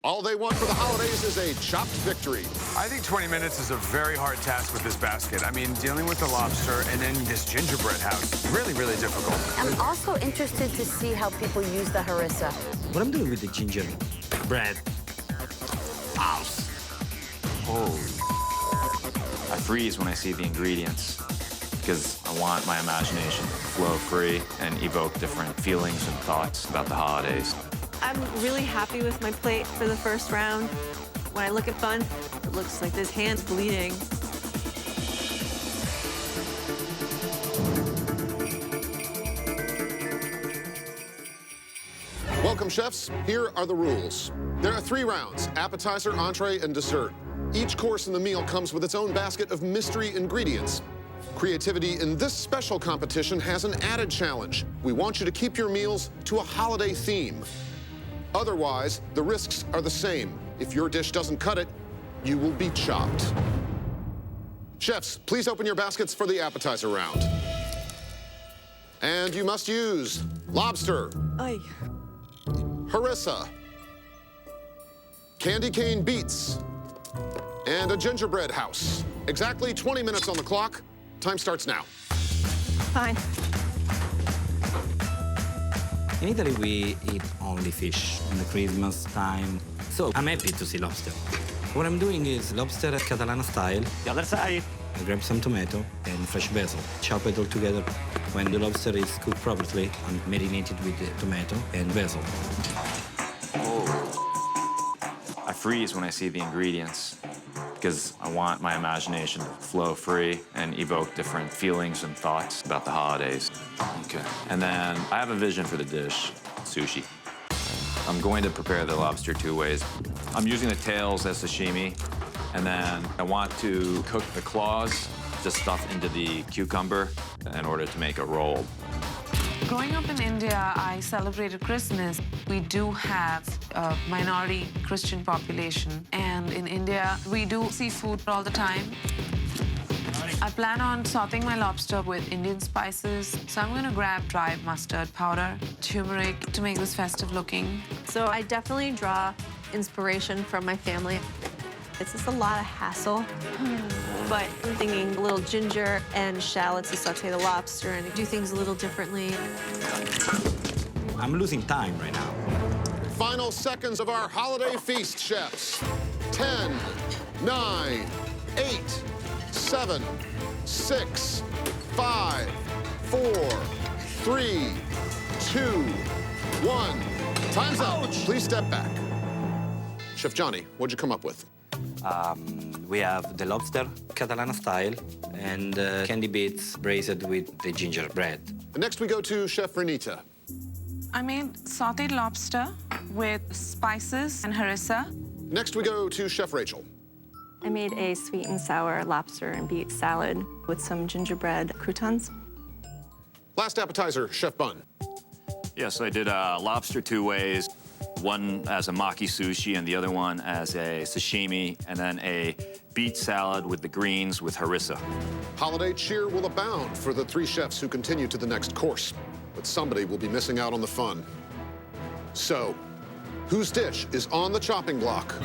All they want for the holidays is a chopped victory. I think 20 minutes is a very hard task with this basket. I mean, dealing with the lobster and then this gingerbread house, really, really difficult. I'm also interested to see how people use the harissa. What I'm doing with the gingerbread house. Oh. I freeze when I see the ingredients because I want my imagination to flow free and evoke different feelings and thoughts about the holidays. I'm really happy with my plate for the first round. When I look at Bun, it looks like this hand's bleeding. Welcome, chefs. Here are the rules. There are 3 rounds: appetizer, entree, and dessert. Each course in the meal comes with its own basket of mystery ingredients. Creativity in this special competition has an added challenge. We want you to keep your meals to a holiday theme. Otherwise, the risks are the same. If your dish doesn't cut it, you will be chopped. Chefs, please open your baskets for the appetizer round. And you must use lobster, Ay. harissa, candy cane beets, and a gingerbread house. Exactly 20 minutes on the clock. Time starts now. Fine. In Italy, we eat only fish in the Christmas time, so I'm happy to see lobster. What I'm doing is lobster Catalana style. The other side. I grab some tomato and fresh basil, chop it all together. When the lobster is cooked properly, I'm marinated with the tomato and basil. Oh. I freeze when I see the ingredients because I want my imagination to flow free and evoke different feelings and thoughts about the holidays. Okay. And then I have a vision for the dish, sushi. I'm going to prepare the lobster 2 ways. I'm using the tails as sashimi, and then I want to cook the claws, just stuff into the cucumber in order to make a roll. Growing up in India, I celebrated Christmas. We do have a minority Christian population, and in India, we do seafood all the time. I plan on sauteing my lobster with Indian spices, so I'm gonna grab dry mustard powder, turmeric to make this festive looking. So I definitely draw inspiration from my family. It's just a lot of hassle, but I'm thinking a little ginger and shallots to saute the lobster and do things a little differently. I'm losing time right now. Final seconds of our holiday feast, chefs. 10, 9, 8, 7, 6, 5, 4, 3, 2, 1. Time's up. Please step back. Chef Johnny, what'd you come up with? We have the lobster Catalana style and candy beets braised with the gingerbread. Next, we go to Chef Renita. I made sauteed lobster with spices and harissa. Next, we go to Chef Rachel. I made a sweet and sour lobster and beet salad with some gingerbread croutons. Last appetizer, Chef Bun. Yes, I did lobster 2 ways. One as a maki sushi and the other one as a sashimi, and then a beet salad with the greens with harissa. Holiday cheer will abound for the 3 chefs who continue to the next course, but somebody will be missing out on the fun. So, whose dish is on the chopping block?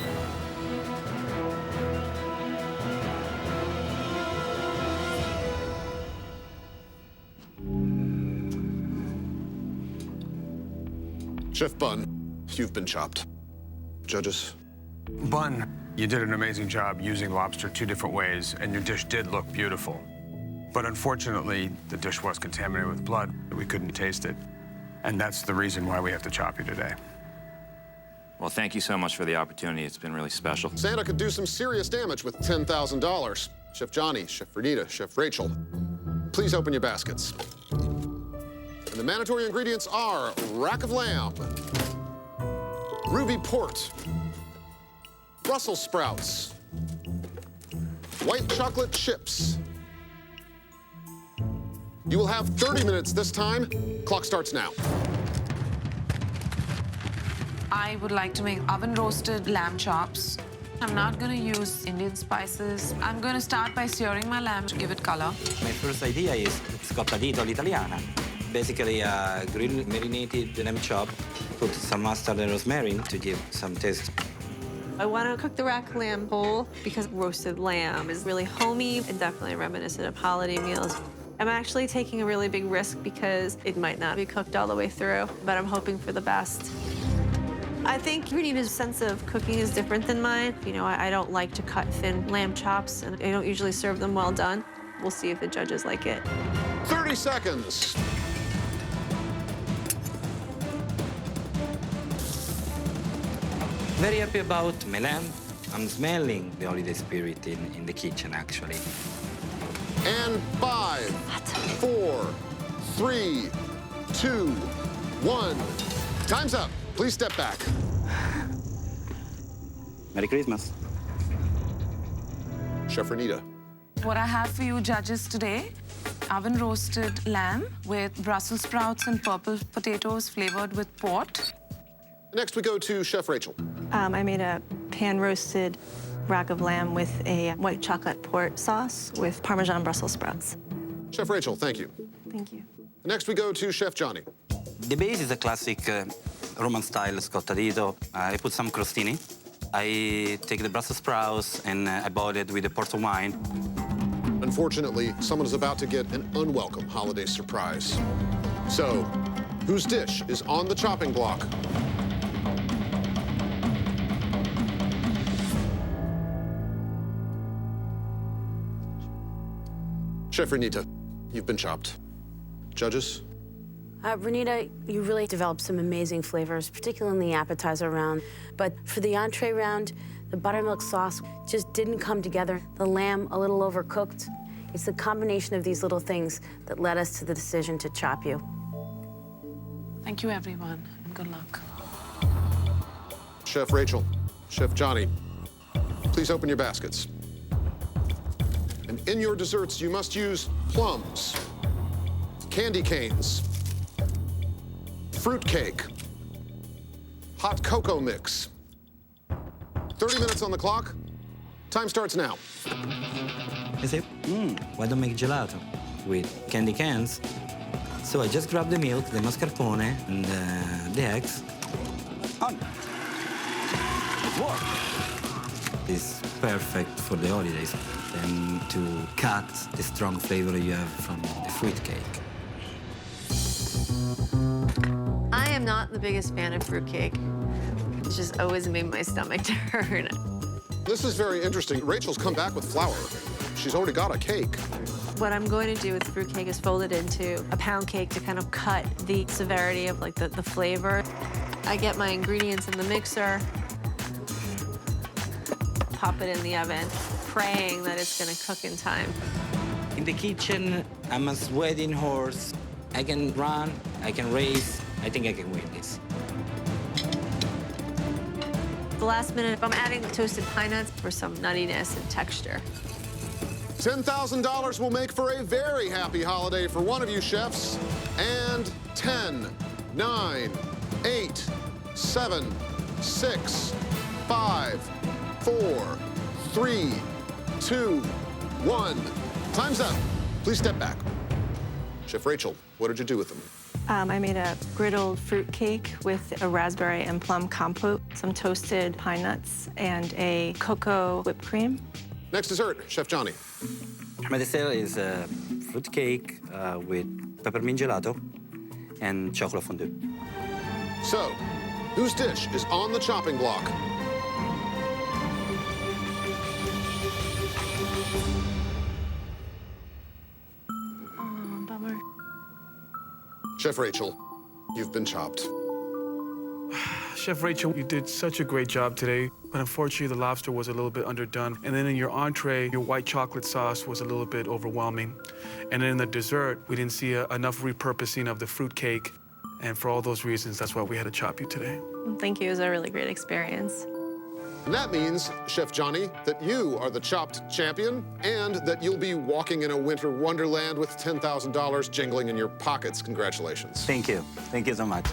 Chef Bun, you've been chopped. Judges? Bun, you did an amazing job using lobster 2 different ways, and your dish did look beautiful. But unfortunately, the dish was contaminated with blood. We couldn't taste it. And that's the reason why we have to chop you today. Well, thank you so much for the opportunity. It's been really special. Santa could do some serious damage with $10,000. Chef Johnny, Chef Renita, Chef Rachel, please open your baskets. And the mandatory ingredients are rack of lamb, ruby port, Brussels sprouts, white chocolate chips. You will have 30 minutes this time. Clock starts now. I would like to make oven-roasted lamb chops. I'm not gonna use Indian spices. I'm gonna start by searing my lamb to give it color. My first idea is scottadito all'italiana. Basically, grilled marinated lamb chop, put some mustard and rosemary to give some taste. I want to cook the rack lamb whole because roasted lamb is really homey and definitely reminiscent of holiday meals. I'm actually taking a really big risk because it might not be cooked all the way through, but I'm hoping for the best. I think Renita's sense of cooking is different than mine. You know, I don't like to cut thin lamb chops, and I don't usually serve them well done. We'll see if the judges like it. 30 seconds. Very happy about my lamb. I'm smelling the holiday spirit in the kitchen, actually. And 5, 4, 3, 2, 1. Time's up. Please step back. Merry Christmas. Chef Renita. What I have for you judges today, oven roasted lamb with Brussels sprouts and purple potatoes flavored with port. Next, we go to Chef Rachel. I made a pan-roasted rack of lamb with a white chocolate port sauce with Parmesan Brussels sprouts. Chef Rachel, thank you. Thank you. Next, we go to Chef Johnny. The base is a classic Roman-style scottadito. I put some crostini. I take the Brussels sprouts and I boil it with a port wine. Unfortunately, someone is about to get an unwelcome holiday surprise. So, whose dish is on the chopping block? Chef Renita, you've been chopped. Judges? Renita, you really developed some amazing flavors, particularly in the appetizer round. But for the entree round, the buttermilk sauce just didn't come together. The lamb, a little overcooked. It's the combination of these little things that led us to the decision to chop you. Thank you, everyone, and good luck. Chef Rachel, Chef Johnny, please open your baskets. And in your desserts, you must use plums, candy canes, fruit cake, hot cocoa mix. 30 minutes on the clock. Time starts now. I say, why don't make gelato with candy cans? So I just grab the milk, the mascarpone, and the eggs. On. It worked. It's perfect for the holidays and to cut the strong flavor you have from the fruit cake. I am not the biggest fan of fruitcake. It's just always made my stomach turn. This is very interesting. Rachel's come back with flour. She's already got a cake. What I'm going to do with fruitcake is fold it into a pound cake to kind of cut the severity of like the flavor. I get my ingredients in the mixer, pop it in the oven, praying that it's going to cook in time. In the kitchen, I'm a sweating horse. I can run, I can race. I think I can win this. The last minute, I'm adding toasted pine nuts for some nuttiness and texture. $10,000 will make for a very happy holiday for one of you chefs. And 10, 9, 8, 7, 6, 5, 4, 3, 2, 1. Time's up. Please step back. Chef Rachel, what did you do with them? I made a griddled fruit cake with a raspberry and plum compote, some toasted pine nuts, and a cocoa whipped cream. Next dessert, Chef Johnny. My dessert is a fruit cake with peppermint gelato and chocolate fondue. So, whose dish is on the chopping block? Bummer. Chef Rachel, you've been chopped. Chef Rachel, you did such a great job today, but unfortunately the lobster was a little bit underdone. And then in your entree, your white chocolate sauce was a little bit overwhelming. And then in the dessert, we didn't see enough repurposing of the fruit cake. And for all those reasons, that's why we had to chop you today. Thank you. It was a really great experience. And that means, Chef Johnny, that you are the chopped champion and that you'll be walking in a winter wonderland with $10,000 jingling in your pockets. Congratulations. Thank you. Thank you so much.